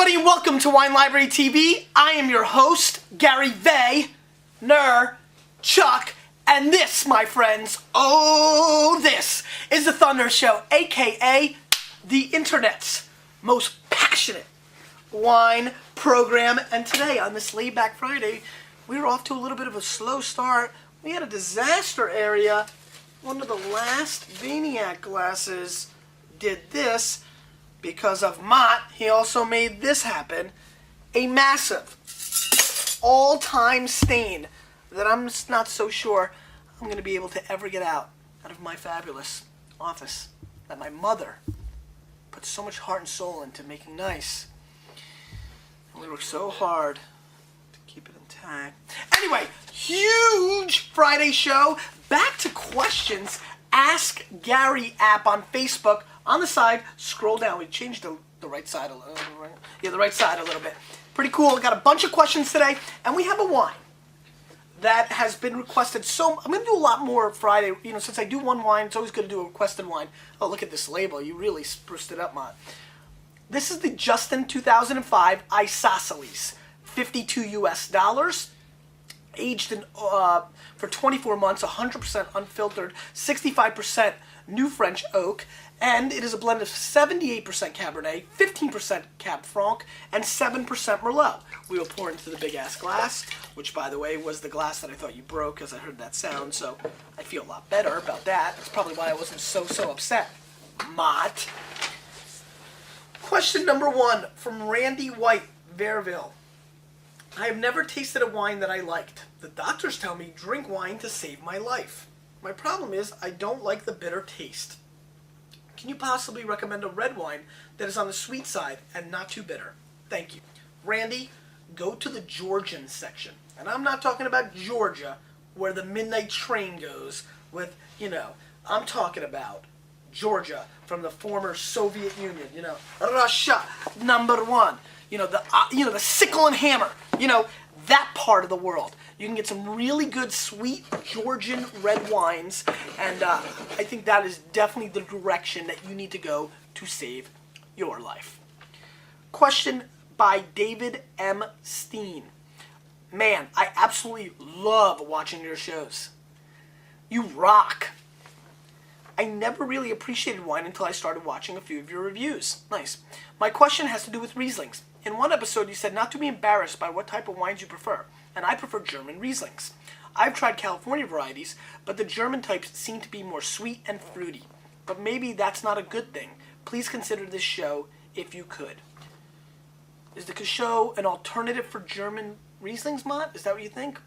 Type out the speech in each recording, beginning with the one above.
everybody, and welcome to Wine Library TV. I am your host, Gary Chuck, and this, my friends, this is the Thunder Show, aka the internet's most passionate wine program. And today, on this laid-back Friday, we were off to a little bit of a slow start. We had a disaster area. One of the last Vaniac glasses did this. Because of Mott, he also made this happen. A massive, all-time stain that I'm just not so sure I'm going to be able to ever get out of my fabulous office that my mother put so much heart and soul into making nice. And we worked so hard to keep it intact. Anyway, huge Friday show. Back to questions. Ask Gary app on Facebook. On the side, scroll down. We changed the right side a little. The right side a little bit. Pretty cool. We got a bunch of questions today, and we have a wine that has been requested. So I'm going to do a lot more Friday. You know, since I do one wine, it's always good to do a requested wine. Oh, look at this label. You really spruced it up, Mott. This is the Justin 2005 Isosceles, $52 US. Aged in, for 24 months, 100% unfiltered, 65% New French oak, and it is a blend of 78% Cabernet, 15% Cab Franc, and 7% Merlot. We will pour into the big-ass glass, which, by the way, was the glass that I thought you broke as I heard that sound, so I feel a lot better about that. That's probably why I wasn't so upset. Mott. Question number 1 from Randy White, Verville. I have never tasted a wine that I liked. The doctors tell me drink wine to save my life. My problem is I don't like the bitter taste. Can you possibly recommend a red wine that is on the sweet side and not too bitter? Thank you. Randy, go to the Georgian section. And I'm not talking about Georgia, where the midnight train goes with, I'm talking about Georgia from the former Soviet Union, Russia, #1. The sickle and hammer, that part of the world. You can get some really good, sweet Georgian red wines, and I think that is definitely the direction that you need to go to save your life. Question by David M. Steen. Man, I absolutely love watching your shows. You rock. I never really appreciated wine until I started watching a few of your reviews. Nice. My question has to do with Rieslings. In one episode, you said not to be embarrassed by what type of wines you prefer, and I prefer German Rieslings. I've tried California varieties, but the German types seem to be more sweet and fruity. But maybe that's not a good thing. Please consider this show if you could. Is the show an alternative for German Rieslings, Mott? Is that what you think?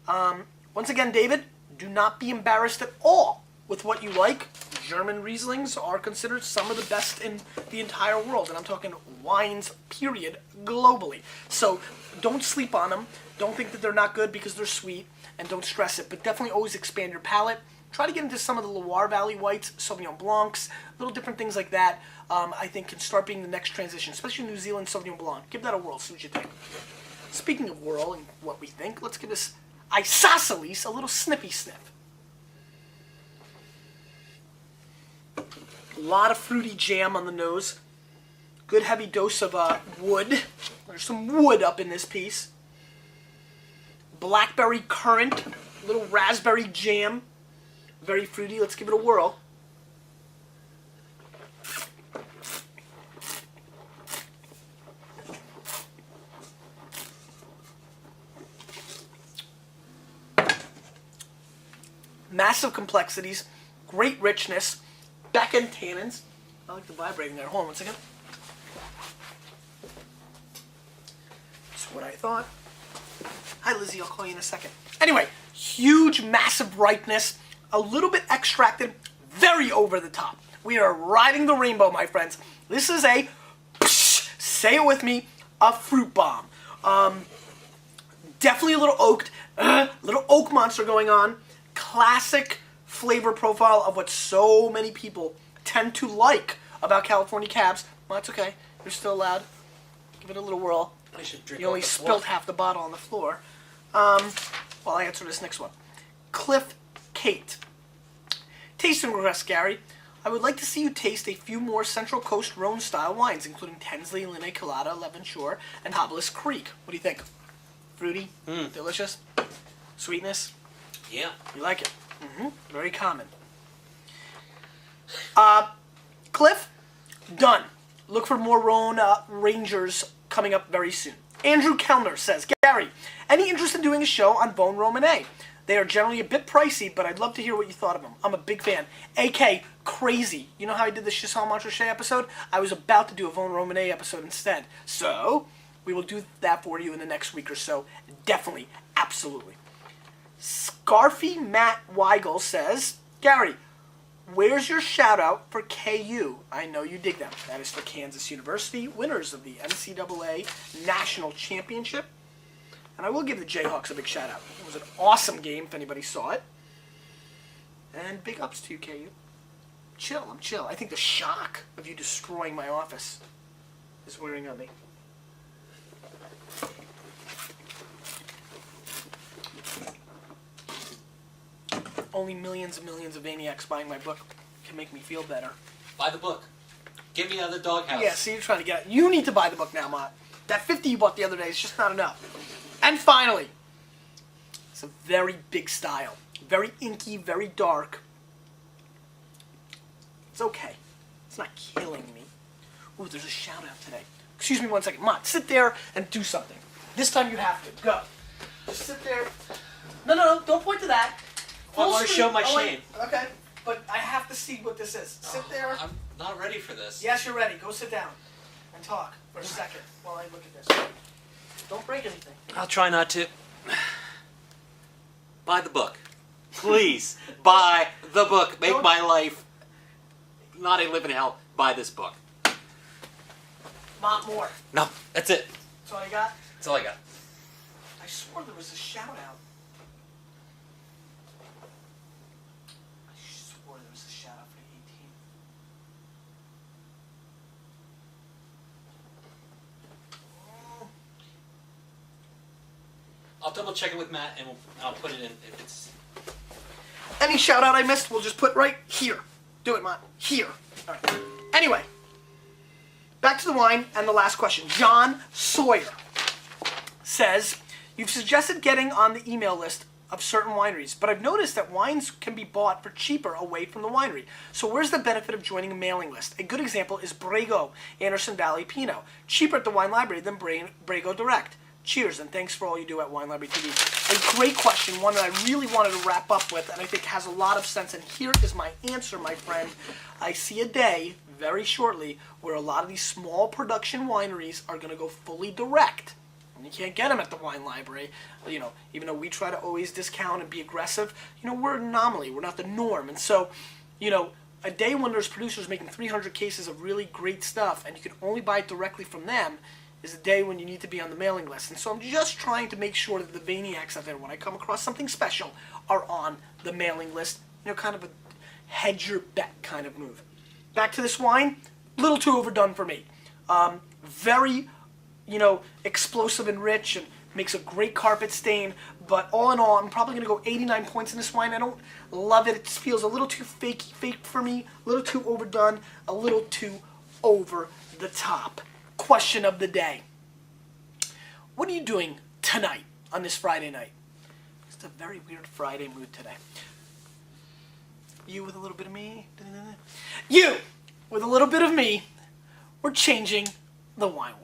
Once again, David, do not be embarrassed at all with what you like. German Rieslings are considered some of the best in the entire world, and I'm talking wines, period, globally. So don't sleep on them. Don't think that they're not good because they're sweet, and don't stress it. But definitely always expand your palate. Try to get into some of the Loire Valley whites, Sauvignon Blancs, little different things like that. I think can start being the next transition, especially New Zealand Sauvignon Blanc. Give that a whirl, see what you think. Speaking of whirl and what we think, let's give this Isosceles a little snippy sniff. A lot of fruity jam on the nose. Good heavy dose of wood. There's some wood up in this piece. Blackberry currant. A little raspberry jam. Very fruity. Let's give it a whirl. Massive complexities. Great richness. Back end tannins. I like the vibrating there. Hold on one second. That's what I thought. Hi, Lizzie. I'll call you in a second. Anyway, huge, massive ripeness. A little bit extracted. Very over the top. We are riding the rainbow, my friends. This is a, say it with me, a fruit bomb. Definitely a little oaked. Little oak monster going on. Classic flavor profile of what so many people tend to like about California Cabs. Well, that's okay. You're still allowed. Give it a little whirl. I should drink. You only spilled half the bottle on the floor. Well, I answer this next one. Cliff Kate. Tasting request, Gary. I would like to see you taste a few more Central Coast Rhone-style wines, including Tensley, Linné Colada, Levenshore, and Hoblis Creek. What do you think? Fruity? Delicious? Sweetness? Yeah. You like it? Very common. Cliff? Done. Look for more Rhone Rangers coming up very soon. Andrew Kellner says, Gary, any interest in doing a show on Vosne Romanée? They are generally a bit pricey, but I'd love to hear what you thought of them. I'm a big fan. AK, crazy. You know how I did the Chisson Montrachet episode? I was about to do a Vosne Romanée episode instead. So, we will do that for you in the next week or so. Definitely. Absolutely. Scarfy Matt Weigel says, Gary, where's your shout out for KU? I know you dig them. That is for Kansas University, winners of the NCAA National Championship. And I will give the Jayhawks a big shout out. It was an awesome game if anybody saw it. And big ups to you, KU. Chill, I'm chill. I think the shock of you destroying my office is wearing on me. Only millions and millions of maniacs buying my book can make me feel better. Buy the book. Get me out of the doghouse. Yeah, see, you're trying to get it. You need to buy the book now, Mott. That 50 you bought the other day is just not enough. And finally, it's a very big style. Very inky, very dark. It's okay. It's not killing me. Ooh, there's a shout out today. Excuse me one second. Mott, sit there and do something. This time you have to. Go. Just sit there. No, don't point to that. Well, I want to show my Oh, shame. wait. Okay, but I have to see what this is. Sit there. I'm not ready for this. Yes, you're ready. Go sit down and talk for a second while I look at this. Don't break anything. I'll try not to. Buy the book. Please. Buy the book. Make my life not a live in hell. Buy this book. Not more. No, that's it. That's all you got? That's all I got. I swore there was a shout out. I swore there was a shout out for the 18th. I'll double check it with Matt and I'll put it in if it's... Any shout out I missed, we'll just put right here. Do it, Mott. Here. All right. Anyway, back to the wine and the last question. John Sawyer says, you've suggested getting on the email list of certain wineries, but I've noticed that wines can be bought for cheaper away from the winery. So where's the benefit of joining a mailing list? A good example is Brego, Anderson Valley Pinot. Cheaper at the wine library than Brego Direct. Cheers, and thanks for all you do at Wine Library TV. A great question, one that I really wanted to wrap up with, and I think has a lot of sense. And here is my answer, my friend. I see a day, very shortly, where a lot of these small production wineries are going to go fully direct. And you can't get them at the wine library. You know, even though we try to always discount and be aggressive, you know, we're an anomaly. We're not the norm. And so, you know, a day when there's producers making 300 cases of really great stuff, and you can only buy it directly from them, is a day when you need to be on the mailing list. And so I'm just trying to make sure that the Vaniacs out there, when I come across something special, are on the mailing list. You know, kind of a hedge your bet kind of move. Back to this wine, a little too overdone for me. Very, you know, explosive and rich and makes a great carpet stain. But all in all, I'm probably going to go 89 points in this wine. I don't love it. It just feels a little too fake for me, a little too overdone, a little too over the top. Question of the day. What are you doing tonight on this Friday night? It's a very weird Friday mood today. You with a little bit of me. You with a little bit of me. We're changing the wine world.